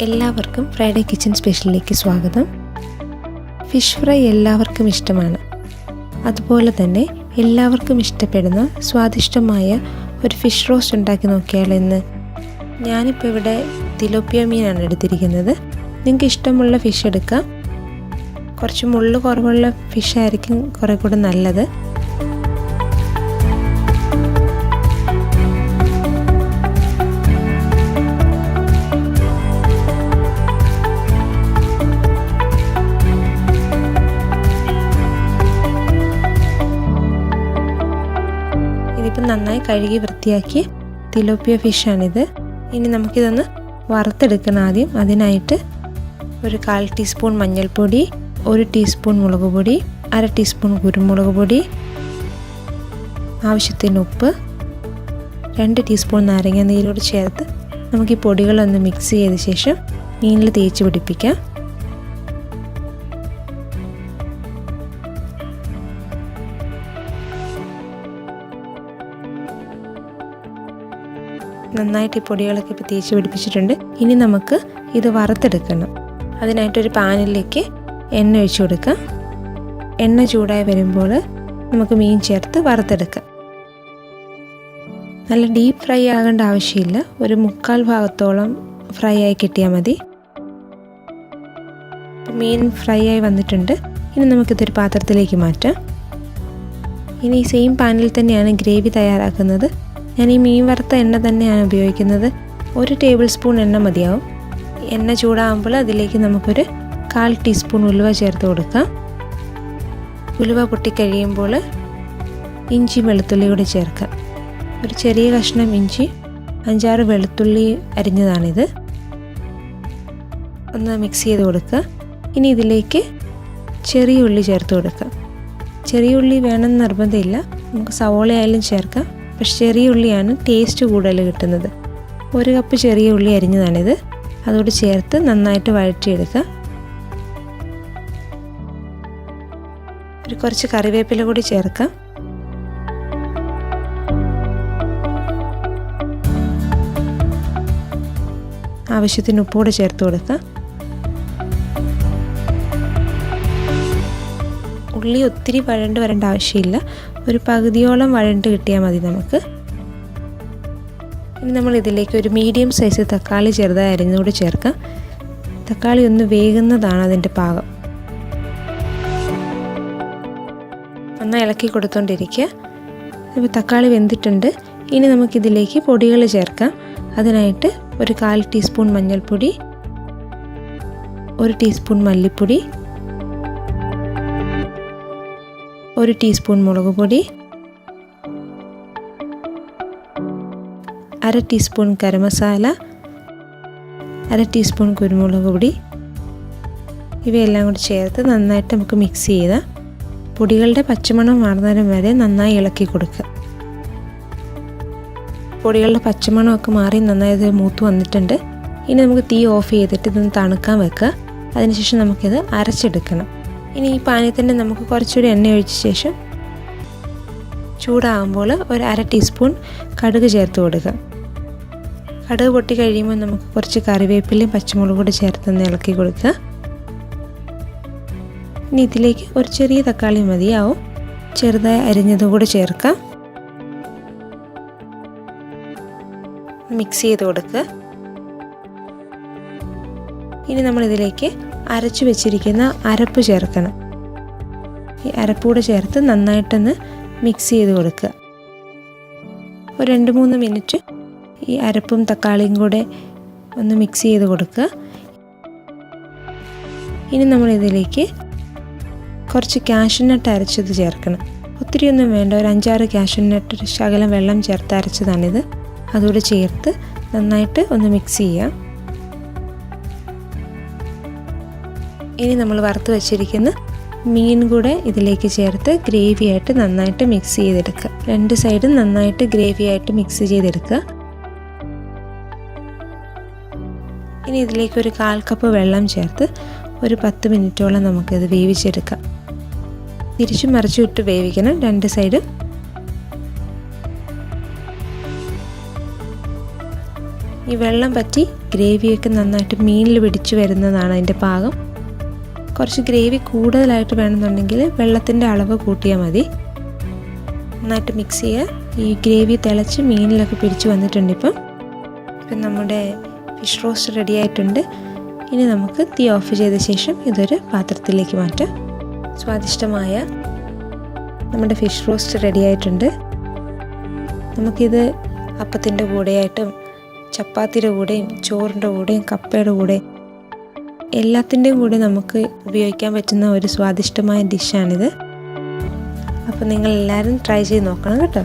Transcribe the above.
എല്ലാവർക്കും Friday kitchen സ്പെഷ്യലിലേക്ക് സ്വാഗതം. Fish fry എല്ലാവർക്കും ഇഷ്ടമാണ്. അതുപോലെ തന്നെ എല്ലാവർക്കും ഇഷ്ടപ്പെടുന്ന സ്വാദിഷ്ടമായ ഒരു ഫിഷ് റോസ്റ്റ് ഉണ്ടാക്കി നോക്കിയാലോ ഇന്ന്. ഞാനിപ്പോൾ ഇവിടെ തിലോപ്പിയ മീനാണ് എടുത്തിരിക്കുന്നത്. നിങ്ങൾക്ക് ഇഷ്ടമുള്ള ഫിഷ് എടുക്കാം. കുറച്ച് മുള്ള് കുറവുള്ള ഫിഷ് ആയിരിക്കും കുറേ കൂടെ നല്ലത്. ഇതിപ്പോൾ നന്നായി കഴുകി വൃത്തിയാക്കിയ തിലോപ്പിയ ഫിഷാണിത്. ഇനി നമുക്കിതൊന്ന് വറുത്തെടുക്കണം ആദ്യം. അതിനായിട്ട് ഒരു 1/4 ടീസ്പൂൺ മഞ്ഞൾപ്പൊടി, 1 ടീസ്പൂൺ മുളക് പൊടി, 1/2 ടീസ്പൂൺ കുരുമുളക് പൊടി, ആവശ്യത്തിന് ഉപ്പ്, 2 ടീസ്പൂൺ നാരങ്ങ നീരോട് ചേർത്ത് നമുക്ക് ഈ പൊടികളൊന്ന് മിക്സ് ചെയ്ത ശേഷം മീനിൽ തേച്ച് പിടിപ്പിക്കാം. നന്നായിട്ട് ഈ പൊടികളൊക്കെ ഇപ്പോൾ തേച്ച് പിടിപ്പിച്ചിട്ടുണ്ട്. ഇനി നമുക്ക് ഇത് വറുത്തെടുക്കണം. അതിനായിട്ടൊരു പാനിലേക്ക് എണ്ണ ഒഴിച്ചു കൊടുക്കാം. എണ്ണ ചൂടായി വരുമ്പോൾ നമുക്ക് മീൻ ചേർത്ത് വറുത്തെടുക്കാം. നല്ല ഡീപ്പ് ഫ്രൈ ആകേണ്ട ആവശ്യമില്ല. ഒരു 1/4 ഭാഗത്തോളം ഫ്രൈ ആയി കിട്ടിയാൽ മതി. മീൻ ഫ്രൈ ആയി വന്നിട്ടുണ്ട്. ഇനി നമുക്കിതൊരു പാത്രത്തിലേക്ക് മാറ്റാം. ഇനി ഈ സെയിം പാനിൽ തന്നെയാണ് ഗ്രേവി തയ്യാറാക്കുന്നത്. ഞാൻ ഈ മീൻ വറുത്ത എണ്ണ തന്നെയാണ് ഉപയോഗിക്കുന്നത്. 1 ടേബിൾ സ്പൂൺ എണ്ണ മതിയാവും. എണ്ണ ചൂടാകുമ്പോൾ അതിലേക്ക് നമുക്കൊരു 1/4 ടീസ്പൂൺ ഉലുവ ചേർത്ത് കൊടുക്കാം. ഉലുവ പൊട്ടിക്കഴിയുമ്പോൾ ഇഞ്ചി വെളുത്തുള്ളി കൂടി ചേർക്കാം. ഒരു ചെറിയ കഷ്ണം ഇഞ്ചി, 5-6 വെളുത്തുള്ളി അരിഞ്ഞതാണിത്. ഒന്ന് മിക്സ് ചെയ്ത് കൊടുക്കുക. ഇനി ഇതിലേക്ക് ചെറിയ ഉള്ളി ചേർത്ത് കൊടുക്കാം. ചെറിയ ഉള്ളി വേണമെന്ന് നിർബന്ധമില്ല, നമുക്ക് സവോള ആയാലും ചേർക്കാം. പക്ഷെ ചെറിയ ഉള്ളിയാണ് ടേസ്റ്റ് കൂടുതൽ കിട്ടുന്നത്. 1 കപ്പ് ചെറിയ ഉള്ളി അരിഞ്ഞതാണിത്. അതോട് ചേർത്ത് നന്നായിട്ട് വഴറ്റിയെടുക്കുക. കുറച്ച് കറിവേപ്പില കൂടി ചേർക്കാം. ആവശ്യത്തിന് ഉപ്പ് കൂടെ ചേർത്ത് കൊടുക്കുക. ഉള്ളി ഒത്തിരി വരേണ്ട ആവശ്യമില്ല. ഒരു പകുതിയോളം വഴണ്ട് കിട്ടിയാൽ മതി നമുക്ക്. ഇനി നമ്മൾ ഇതിലേക്ക് ഒരു മീഡിയം സൈസ് തക്കാളി ചെറുതായി അരിഞ്ഞുകൂടി ചേർക്കാം. തക്കാളി ഒന്ന് വേകുന്നതാണ് അതിൻ്റെ പാകം. നന്നായി ഇളക്കി കൊടുത്തോണ്ടിരിക്കുക. ഇപ്പോൾ തക്കാളി വെന്തിട്ടുണ്ട്. ഇനി നമുക്കിതിലേക്ക് പൊടികൾ ചേർക്കാം. അതിനായിട്ട് ഒരു 1/4 ടീസ്പൂൺ മഞ്ഞൾപ്പൊടി, 1 ടീസ്പൂൺ മല്ലിപ്പൊടി, 1 ടീസ്പൂൺ മുളക് പൊടി, 1/2 ടീസ്പൂൺ ഗരം മസാല, 1/2 ടീസ്പൂൺ കുരുമുളക് പൊടി. ഇവയെല്ലാം കൂടി ചേർത്ത് നന്നായിട്ട് നമുക്ക് മിക്സ് ചെയ്താൽ പൊടികളുടെ പച്ചമണം മാറുന്നതിന് വരെ നന്നായി ഇളക്കി കൊടുക്കുക. പൊടികളുടെ പച്ചമണമൊക്കെ മാറി നന്നായി ഇത് മൂത്ത് വന്നിട്ടുണ്ട്. ഇനി നമുക്ക് തീ ഓഫ് ചെയ്തിട്ട് ഇതൊന്ന് തണുക്കാൻ വെക്കുക. അതിനുശേഷം നമുക്കിത് അരച്ചെടുക്കണം. ഇനി ഈ പാനിൽ തന്നെ നമുക്ക് കുറച്ചുകൂടി എണ്ണ ഒഴിച്ച ശേഷം ചൂടാകുമ്പോൾ ഒരു 1/2 ടീസ്പൂൺ കടുക് ചേർത്ത് കൊടുക്കുക. കടുക് പൊട്ടി കഴിയുമ്പോൾ നമുക്ക് കുറച്ച് കറിവേപ്പിലയും പച്ചമുളകും കൂടി ചേർത്തൊന്ന് ഇളക്കി കൊടുക്കുക. ഇനി ഇതിലേക്ക് ഒരു ചെറിയ തക്കാളി മതിയാവും. ചെറുതായി അരിഞ്ഞതും കൂടി ചേർക്കാം. മിക്സ് ചെയ്ത് കൊടുക്കുക. ഇനി നമ്മളിതിലേക്ക് അരച്ചു വെച്ചിരിക്കുന്ന അരപ്പ് ചേർക്കണം. ഈ അരപ്പ് കൂടെ ചേർത്ത് നന്നായിട്ടൊന്ന് മിക്സ് ചെയ്ത് കൊടുക്കുക. ഒരു 2-3 മിനിറ്റ് ഈ അരപ്പും തക്കാളിയും കൂടെ ഒന്ന് മിക്സ് ചെയ്ത് കൊടുക്കുക. ഇനി നമ്മളിതിലേക്ക് കുറച്ച് കാഷ്യൂനട്ട് അരച്ചത് ചേർക്കണം. ഒത്തിരിയൊന്നും വേണ്ട, ഒരു 5-6 കാഷ്യൂനട്ട് ശകലം വെള്ളം ചേർത്ത് അരച്ചതാണിത്. അതുകൂടെ ചേർത്ത് നന്നായിട്ട് ഒന്ന് മിക്സ് ചെയ്യാം. ഇനി നമ്മൾ വറുത്ത് വെച്ചിരിക്കുന്ന മീൻ കൂടെ ഇതിലേക്ക് ചേർത്ത് ഗ്രേവി ആയിട്ട് നന്നായിട്ട് മിക്സ് ചെയ്തെടുക്കുക. 2 സൈഡും നന്നായിട്ട് ഗ്രേവി ആയിട്ട് മിക്സ് ചെയ്തെടുക്കുക. ഇനി ഇതിലേക്ക് ഒരു 1/4 കപ്പ് വെള്ളം ചേർത്ത് ഒരു 10 മിനിറ്റോളം നമുക്കിത് വേവിച്ചെടുക്കാം. തിരിച്ചും മറിച്ചും ഇട്ട് വേവിക്കണം 2 സൈഡും. ഈ വെള്ളം പറ്റി ഗ്രേവിയൊക്കെ നന്നായിട്ട് മീനിൽ പിടിച്ചു വരുന്നതാണ് അതിൻ്റെ പാകം. കുറച്ച് ഗ്രേവി കൂടുതലായിട്ട് വേണമെന്നുണ്ടെങ്കിൽ വെള്ളത്തിൻ്റെ അളവ് കൂട്ടിയാൽ മതി. നന്നായിട്ട് മിക്സ് ചെയ്യുക. ഈ ഗ്രേവി തിളച്ച് മീനിലൊക്കെ പിടിച്ചു വന്നിട്ടുണ്ട്. ഇപ്പം നമ്മുടെ ഫിഷ് റോസ്റ്റ് റെഡി ആയിട്ടുണ്ട്. ഇനി നമുക്ക് തീ ഓഫ് ചെയ്ത ശേഷം ഇതൊരു പാത്രത്തിലേക്ക് മാറ്റാം. സ്വാദിഷ്ടമായ നമ്മുടെ ഫിഷ് റോസ്റ്റ് റെഡി ആയിട്ടുണ്ട്. നമുക്കിത് അപ്പത്തിൻ്റെ കൂടെയായിട്ടും ചപ്പാത്തിയുടെ കൂടെയും ചോറിൻ്റെ കൂടെയും കപ്പയുടെ കൂടെയും എല്ലാത്തിൻ്റെയും കൂടെ നമുക്ക് ഉപയോഗിക്കാൻ പറ്റുന്ന ഒരു സ്വാദിഷ്ടമായ ഡിഷാണിത്. അപ്പോൾ നിങ്ങളെല്ലാവരും ട്രൈ ചെയ്ത് നോക്കണം കേട്ടോ.